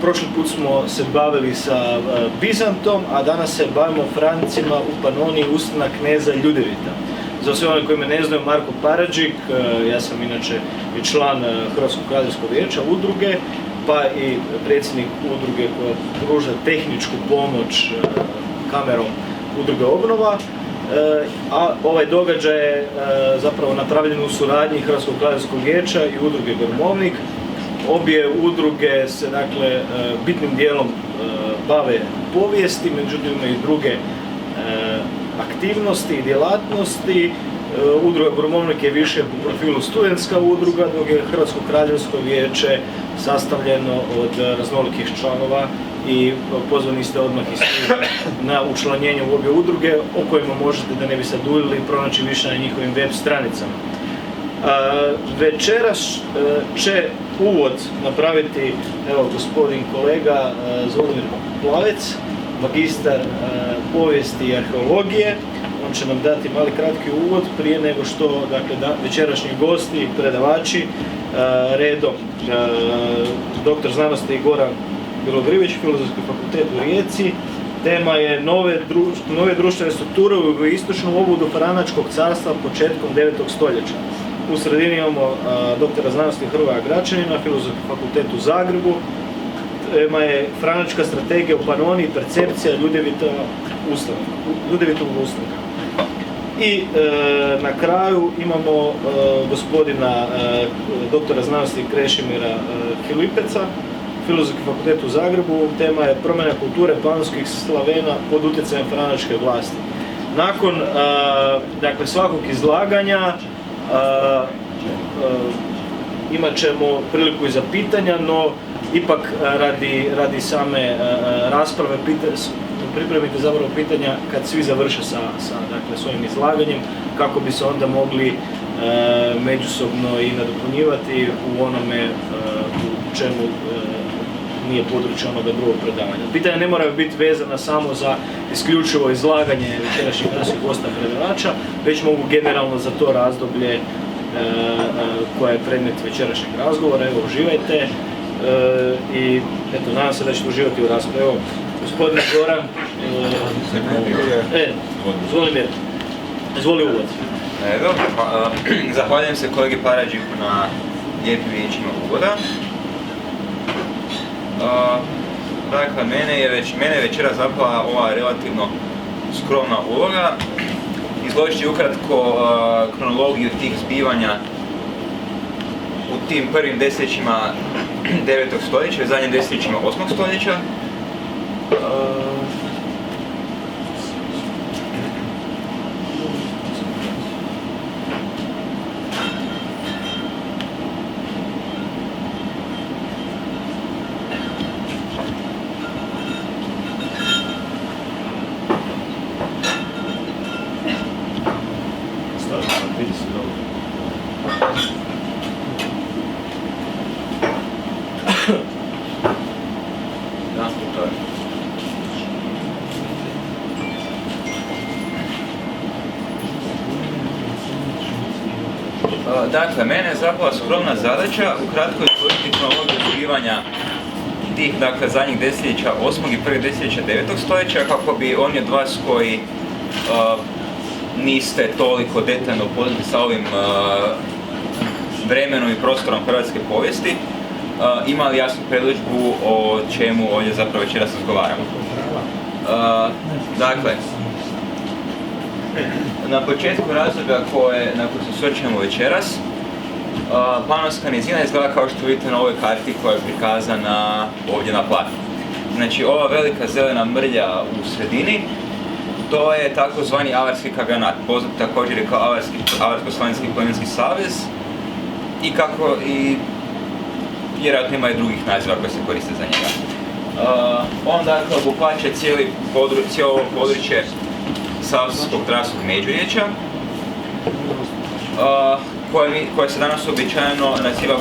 prošli put smo se bavili sa Bizantom, a danas se bavimo Francima u Panoniji ustanak kneza Ljudevita. Za sve one koji me ne znaju, Marko Paradžik, ja sam inače i član Hrvatskog kraljevskog vijeća udruge, pa i predsjednik udruge koja pruža tehničku pomoć kamerom udruge Obnova. A ovaj događaj je zapravo napravljen u suradnji Hrvatskog kraljevskog vijeća i udruge Grmovnik. Obje udruge se dakle bitnim dijelom bave povijesti, međutim imaju i druge aktivnosti i djelatnosti. Udruga Grmovnik je više po profilu studentska udruga, dok je Hrvatsko kraljevsko vijeće sastavljeno od raznolikih članova i pozvani ste odmah i svi na učlanjenje u obje udruge, o kojima možete, da ne bi sad duljili, pronaći više na njihovim web stranicama. Večeras će uvod napraviti gospodin kolega Zvonimir Plavec, magistar povijesti i arheologije. On će nam dati mali kratki uvod prije nego što večerašnji gosti, predavači, redom doktor znanosti Goran Bjelogrivić, Filozofski fakultet u Rijeci. Tema je nove društvene strukture u jugoistočnom obudu Franačkog carstva početkom 9. stoljeća. U sredini imamo doktora znanosti Hrvoja Gračanina, Filozofski fakultet u Zagrebu. Tema je Franačka strategija u Panoniji, percepcija Ljudevitovog ustanka. I na kraju imamo gospodina doktora znanosti Krešimira Filipeca, Filozofski fakultet u Zagrebu. Tema je promjena kulture panonskih Slavena pod utjecajem franačke vlasti. Nakon svakog izlaganja imat ćemo priliku i za pitanja, no ipak radi same rasprave pripremite zapravo pitanja kad svi završe sa svojim izlaganjem, kako bi se onda mogli međusobno i nadopunjivati u onome u čemu nije područje onoga drugog predavanja. Pitanja ne moraju biti vezana samo za isključivo izlaganje večerašnjih naših gosta predavača, već mogu generalno za to razdoblje koje je predmet večerašnjeg razgovora. Evo, uživajte i eto, nadam se da ćete uživati u raspravi. Evo, gospodin Goran, Zvonimir, izvoli uvod. Zahvaljujem se kolegi Paradžiku na lijepim riječima uvoda. Dakle, mene je večera zapala ova relativno skromna uloga. Izložit ću ukratko kronologiju tih zbivanja u tim prvim desetljećima 9. stoljeća i zadnjim desetljećima 8. stoljeća. Dakle, mene je zapala skromna zadaća ukratko izložiti kronologiju zbivanja tih, zadnjih desetljeća 8. i prvih desetljeća 9. stoljeća, kako bi oni od vas koji niste toliko detaljno upoznati sa ovim vremenom i prostorom hrvatske povijesti, imali jasnu predodžbu o čemu ovdje zapravo večeras razgovaramo. Dakle, na početku razdoblja na koje se osvrćemo večeras, Panonska nizina izgleda kao što vidite na ovoj karti koja je prikazana ovdje na platnu. Znači, ova velika zelena mrlja u sredini, to je takozvani Avarski kaganat, poznat također je kao Avarsko-slavenski plemenski savez i vjerojatno ima i drugih naziva koje se koriste za njega. On dakle obuhvaća cijelo područje Savskog Dravskog Međuriječja, koje se danas uobičajeno naziva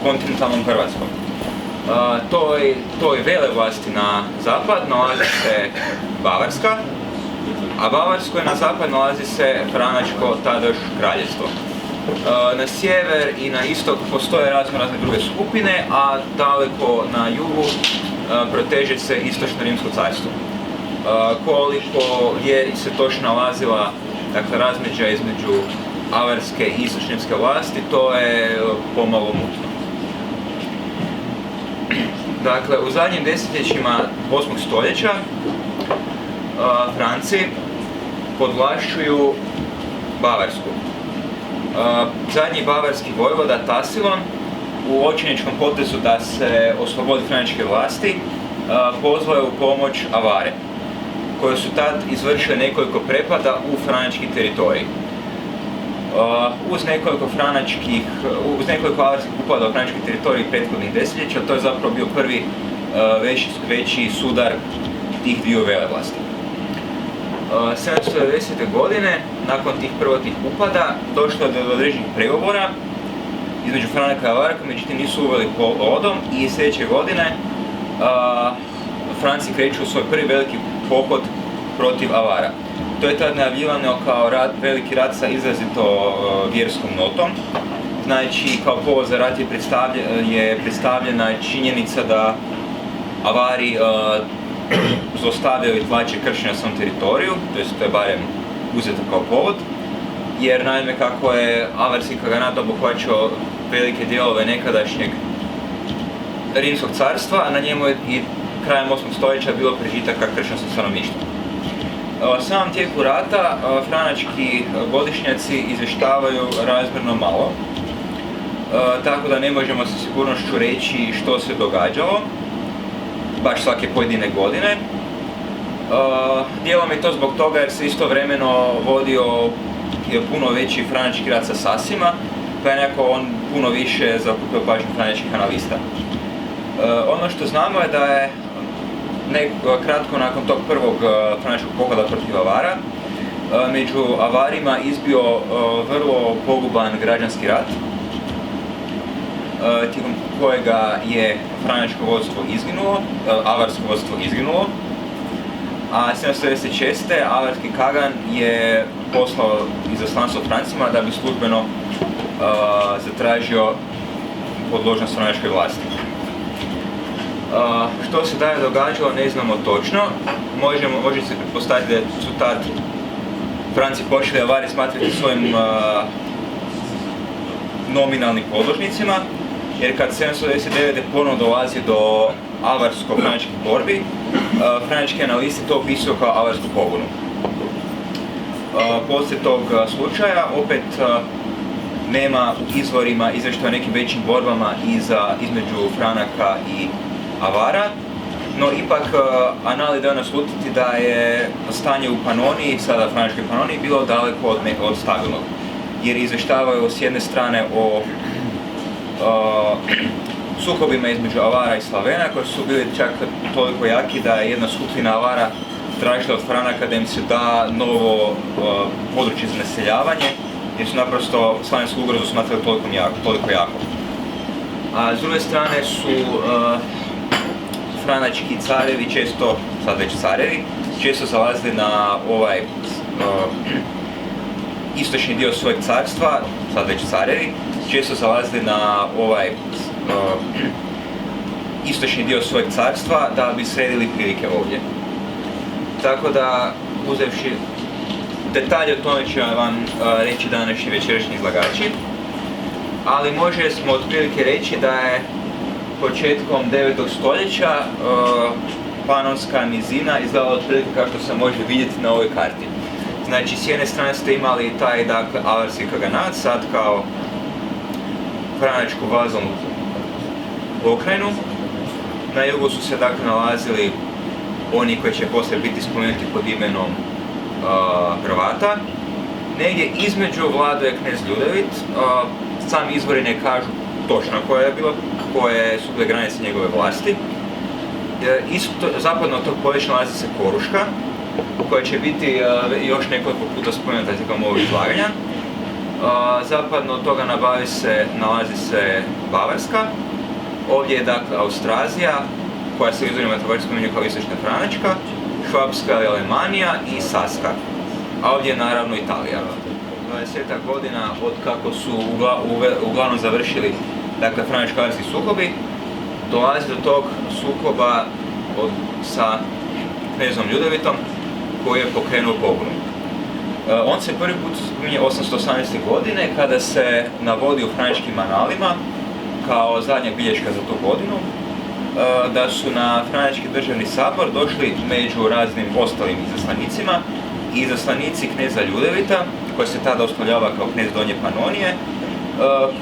kontinentalnom Hrvatskom. Toj velevlasti na zapad nalazi se Bavarska, a Bavarskoj na zapad nalazi se Franačko, tada još kraljevstvo. Na sjever i na istok postoje razne druge skupine, a daleko na jugu proteže se istočno Rimsko carstvo. Koliko je se točno nalazila razmeđa između avarske i istočne rimske vlasti, to je pomalo mutno. Dakle, u zadnjim desetljećima 8. stoljeća Franci podvlašćuju Bavarsku. Zadnji bavarski vojvoda Tasilon u očajničkom potezu da se oslobodi frančke vlasti pozvao je u pomoć Avare, koje su tad izvršile nekoliko prepada u frančki teritorij. Uz nekoliko avarskih upada u frančki teritorij prethodnih desetljeća, to je zapravo bio prvi veći sudar tih dviju velevlasti. 790. godine, nakon tih prvotnih upada, došlo je do određenih pregovora između Franaka i Avara, međutim nisu uveli plodom i sljedeće godine Franci kreću u svoj prvi veliki pohod protiv Avara. To je tad najavljivano kao veliki rat sa izrazito vjerskom notom. Znači, kao povod za rat je predstavljena činjenica da Avari zlostavljaju i tlače kršćane na svom teritoriju, to je barem uzeto kao povod, jer naime kako je avarski kaganat obuhvaćao velike dijelove nekadašnjeg Rimskog carstva, a na njemu je i krajem 8. stoljeća bilo prežitaka kršćanskog stanovništva. U samom tijeku rata franački godišnjaci izvještavaju razmjerno malo, tako da ne možemo sa sigurnošću reći što se događalo baš svake pojedine godine. Dijelom je to zbog toga jer se istovremeno vodio puno veći franački rat sa Sasima, pa je nekako on puno više zakupio pažnju franačkih analista. Ono što znamo je da je kratko nakon tog prvog franačkog pohoda protiv Avara, među Avarima izbio vrlo poguban građanski rat, tijekom kojega je franačko vodstvo izginulo, avarsko vodstvo izginulo, a 796. avarski kagan je poslao izaslanstvo Francima da bi službeno zatražio podložnost franačkoj vlasti. Što se dalje događalo ne znamo točno, može se pretpostaviti da su tad Franci počeli Avari smatrati svojim nominalnim podložnicima, jer kad 799. ponovno dolazi do avarsko-franačkih borbi, franački analisti to opisuju kao avarsku pobunu. Poslije tog slučaja opet nema u izvorima izvještaja o nekim većim borbama između Franaka i Avara, no ipak anali daju naslutiti da je stanje u Panoniji, sada franačkoj Panoniji, bilo daleko od stabilnog, jer izvještavaju s jedne strane o sukobima između Avara i Slavena, koji su bili čak toliko jaki da je jedna skupina Avara tražila od Franaka da im se da novo područje za naseljavanje, jer su naprosto slavensku ugrozu smatrali toliko jako. A s druge strane su franački carevi često, sad već carevi, često zalazili na ovaj istočni dio svojeg carstva, sad već carevi, često zalazili na ovaj istočni dio svojeg carstva da bi sredili prilike ovdje. Tako da, uzevši detalje o tome će vam reći današnji večerašnji izlagači, ali možemo otprilike reći da je početkom 9. stoljeća Panonska nizina izgledala otprilike kao što se može vidjeti na ovoj karti. Znači, s jedne strane ste imali taj, dakle, avarski kaganat, sad kao franačku vazalnu pokrajinu. Na jugu su se, dakle, nalazili oni koji će poslije biti spomenuti pod imenom Hrvata. Negdje između vladao je knez Ljudevit, sami izvori ne kažu točno koje su bile granice njegove vlasti. Zapadno od tog područja nalazi se Koruška, koja će biti još nekoliko puta spomenuta tijekom ovog izlaganja. Zapadno od toga nalazi se Bavarska. Ovdje je, dakle, Austrazija, koja se u izvorima također spominje kao istočna Franačka, Švapska i Alemanija i Saska. A ovdje je naravno Italija. 20 godina od kako su uglavnom završili dakle franjačko-avarski sukobi, dolazi do tog sukoba sa knezom Ljudevitom koji je pokrenuo pobunu. On se prvi put spominje 818. godine kada se navodi u franjačkim analima kao zadnja bilješka za tu godinu, da su na Franjački državni sabor došli među raznim ostalim izaslanicima i izaslanici kneza Ljudevita, koji se tada oslovljava kao knez Donje Panonije,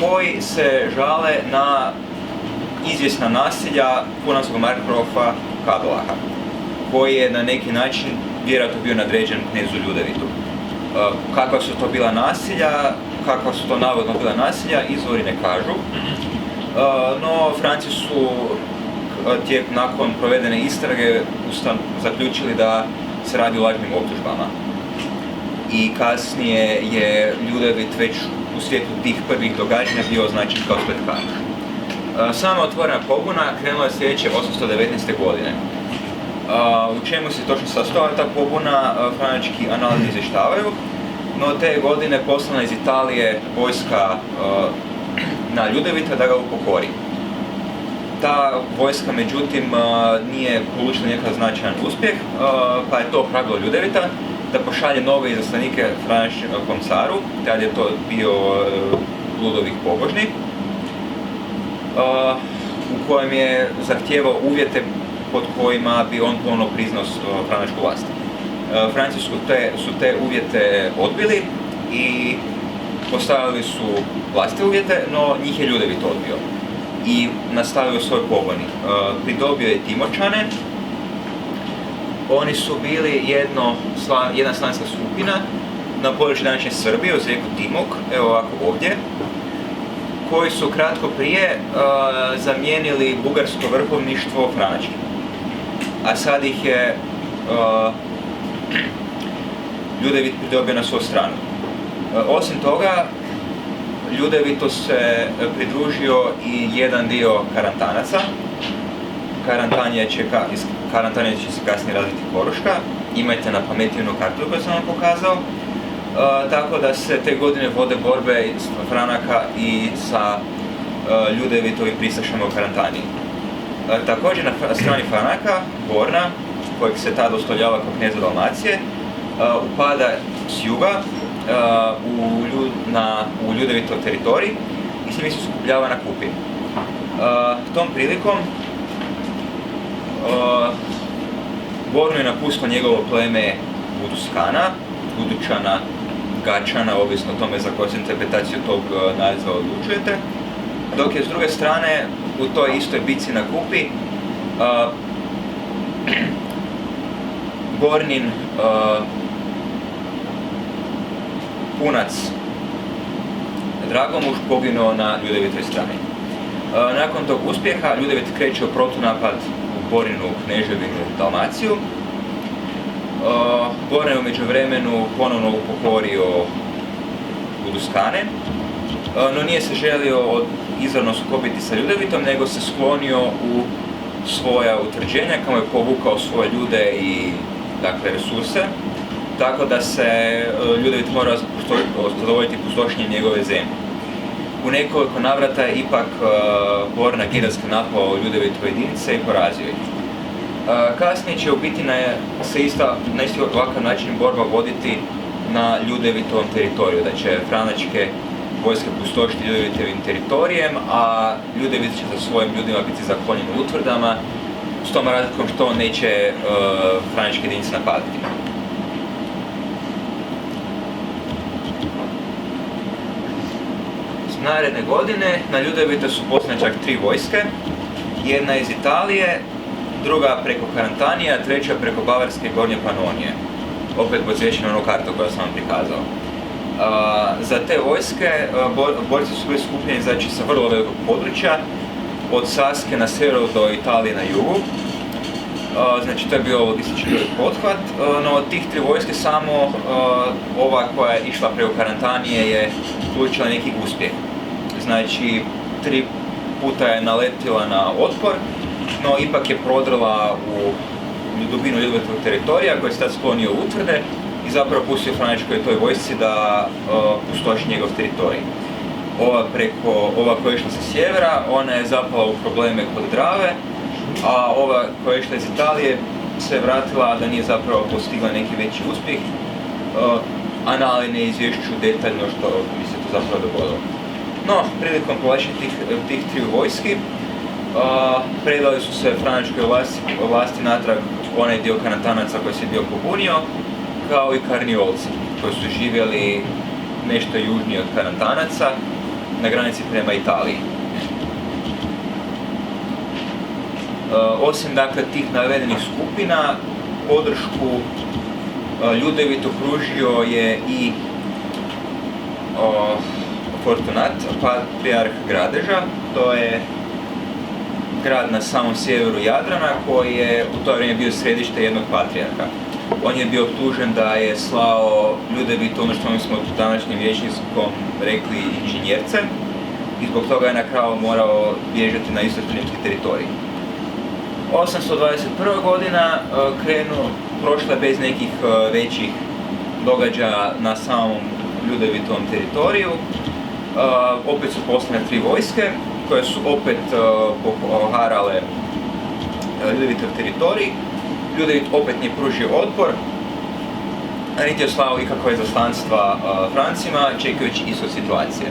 koji se žale na izvjesna nasilja punanskog markgrofa Kadolaha, koji je na neki način vjerojatno bio nadređen knezu Ljudevitu. Kakva su to bila nasilja, kakva su to navodno bila nasilja, izvori ne kažu. No, Franci su nakon provedene istrage zaključili da se radi o lažnim optužbama. I kasnije je Ljudevit već u svijetu tih prvih događanja bio označen kao spletkaš. Sama otvorena pobuna krenula je sljedeće 819. godine. U čemu se točno sastojala ta pobuna, franjački anali izvještavaju, no te godine poslana iz Italije vojska na Ljudevita da ga upokori. Ta vojska, međutim, nije polučila nekakav značajan uspjeh, pa je to ohrabrilo Ljudevita da pošalje nove izaslanike franjačkom caru, tad je to bio Ludovik Pobožni, u kojem je zahtijevao uvjete pod kojima bi on ponovno priznao franjačku vlast. Franci su te uvjete odbili i postavili su vlastite uvjete, no njih je Ljudevit odbio i nastavio svoj pobuni. Pridobio je Timočane. Oni su bili jedna slanska skupina na području današnje Srbije uz rijeku Timok, evo ovako ovdje, koji su kratko prije zamijenili bugarsko vrhovništvo franjačkim. A sad ih je Ljudevit pridobio na svoju stranu. Osim toga, Ljudevitu se pridružio i jedan dio Karantanaca. Iz Karantanije će se kasnije razviti Koruška. Imajte na pameti onu kartu koju sam vam pokazao. Tako da se te godine vode borbe Franaka i sa Ljudevitovim pristašama u Karantaniji. Također na strani Franaka, Borna, kojeg se tada oslovljava kao kneza Dalmacije, upada s juga u Ljudevitov teritorij i s njimi se skupljava na Kupi. Tom prilikom Bornu je napustilo njegovo pleme Buduskana, Budučana, Gačana, ovisno o tome za koju se interpretaciju tog naziva odlučujete, dok je s druge strane u toj istoj bitci na Kupi Bornin punac Dragomuš poginuo na Ljudevitovoj strani. Nakon tog uspjeha Ljudevit kreće u protunapad u Borinu kneževinu Dalmaciju. Borin je u međuvremenu ponovno upokorio Buduskane, no nije se želio izravno sukobiti sa Ljudevitom, nego se sklonio u svoja utvrđenja, kamo je povukao svoje ljude i resurse, tako da se Ljudevit mora zadovoljiti pustošenjem njegove zemlje. U nekoliko navrata je ipak Bor na Giranski napao Ljudevitove jedinice i porazio ih. Kasnije će u biti na isti ovakav način borba voditi na Ljudevitovom teritoriju, da će franjačke vojske pustošiti Ljudevitovim teritorijem, a Ljudevit će sa svojim ljudima biti zaklonjen u utvrdama, s tom razlikom što neće franjačke jedinice napadati. Naredne godine na Ljudevita su poslane čak 3 vojske, jedna iz Italije, druga preko Karantanije, a treća preko Bavarske i Gornje Panonije. Opet podsjećam na onu kartu koju sam vam prikazao. Za te vojske borci su bili skupljeni sa vrlo velikog područja, od Saske na sjeveru do Italije na jugu. Znači to je bio logistički pothvat, no od tih 3 vojske samo ova koja je išla preko Karantanije je polučila neki uspjeh. Znači 3 puta je naletila na otpor, no ipak je prodrla u dubinu Ljudevitovog teritorija koji se tad sklonio u utvrde i zapravo pustio franjačkoj toj vojsci da pustoši njegov teritorij. Ova koja je išla sa sjevera, ona je zapala u probleme kod Drave, a ova koja je išla iz Italije se vratila, a da nije zapravo postigla neki veći uspjeh, ali ne izvješću detaljno što bi se to zapravo dogodilo. No, prilikom povlačenja tih triju vojski, predali su se franjačkoj vlasti natrag onaj dio Kanatanaca koji se bio pobunio, kao i Karniolci, koji su živjeli nešto južnije od Kanatanaca, na granici prema Italiji. Osim dakle tih navedenih skupina, podršku Ljudevitu pružio je i Fortunat, patrijarh Gradeža. To je grad na samom sjeveru Jadrana koji je u to vrijeme bio središte jednog patrijarha. On je bio optužen da je slao Ljudevitu, ono što mi smo današnjim rječnikom rekli, inženjerce, i zbog toga je na kraju morao bježati na istočnjački teritorij. 821. godina prošla bez nekih većih događaja na samom Ljudevitovom teritoriju. Opet su poslane tri vojske koje su opet poharale Ljudevitov teritorij. Ljudevit opet nije pružio otpor, a niti je slao ikakve izaslanstva Francima, čekajući ishod situacije.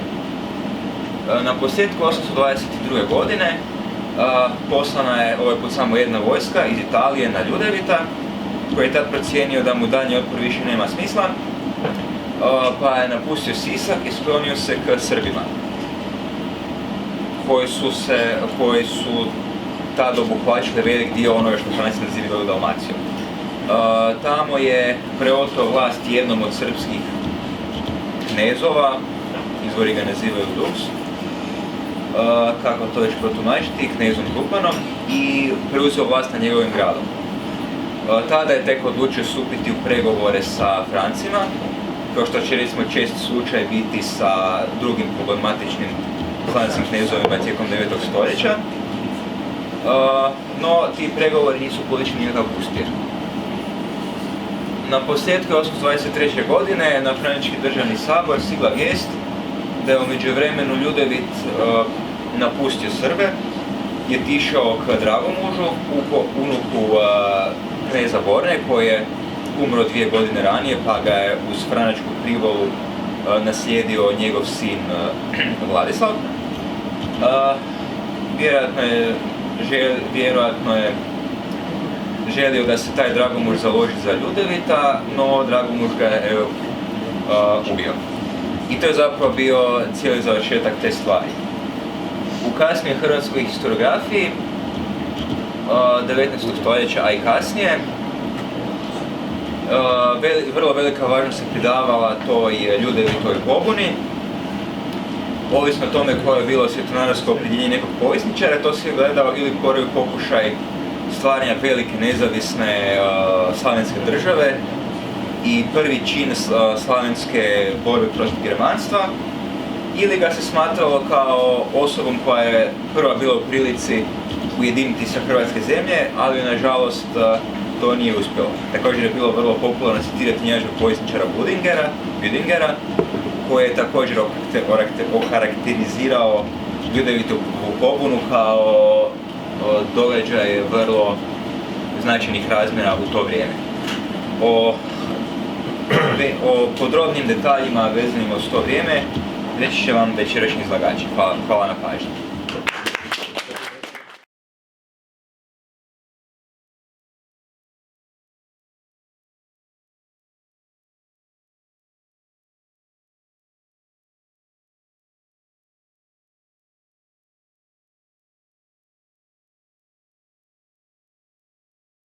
Na posljedku 822. godine poslana je ovaj put samo jedna vojska iz Italije na Ljudevita, koji je tad procijenio da mu daljnji otpor više nema smisla, pa je napustio Sisak i sklonio se k Srbima, koji su tad obuhvaćali velik dio onoga što su najsad nazivali Dalmacijom. Tamo je preoteo vlast jednom od srpskih knezova, izvori ga nazivaju Dux, kako to već protumačiti, knezom Županom, i preuzeo vlast na njegovim gradom. Tada je tek odlučio stupiti u pregovore sa Francima, kao što će recimo čest slučaj biti sa drugim problematičnim slavenskim knezovima tijekom 9. stoljeća. No, ti pregovori nisu polučili nikakav uspjeh. Na posljedku 823. godine na Franjački državni sabor stigla vijest da je u međuvremenu Ljudevit napustio Srbe, je otišao k Dragomužu, unuku kneza Borne, koji je umro 2 godine ranije, pa ga je uz Franjačku privolu naslijedio njegov sin Vladislav. Vjerojatno je želio da se taj Dragomuž založi za Ljudevita, no Dragomuž ga je ubio. I to je zapravo bio cijeli završetak te stvari. U kasnijoj hrvatskoj historiografiji 19. stoljeća, a i kasnije, vrlo velika važnost se pridavala toj Ljudevitoj pobuni. Ovisno o tome koje je bilo svjetonazorsko opredjeljenje nekog povjesničara, to se je gledao ili prvi pokušaj stvaranja velike nezavisne slavenske države i prvi čin slavenske borbe protiv germanstva, ili ga se smatralo kao osobom koja je prva bila u prilici ujediniti sa hrvatske zemlje, ali nažalost to nije uspjelo. Također je bilo vrlo popularno citirati njemačkog povjesničara Budingera, koji je također okarakterizirao Ljudevitovu pobunu kao događaj vrlo značajnih razmjera u to vrijeme. O podrobnim detaljima vezanim uz to vrijeme reći će vam večerašnji izlagači. Hvala na pažnji.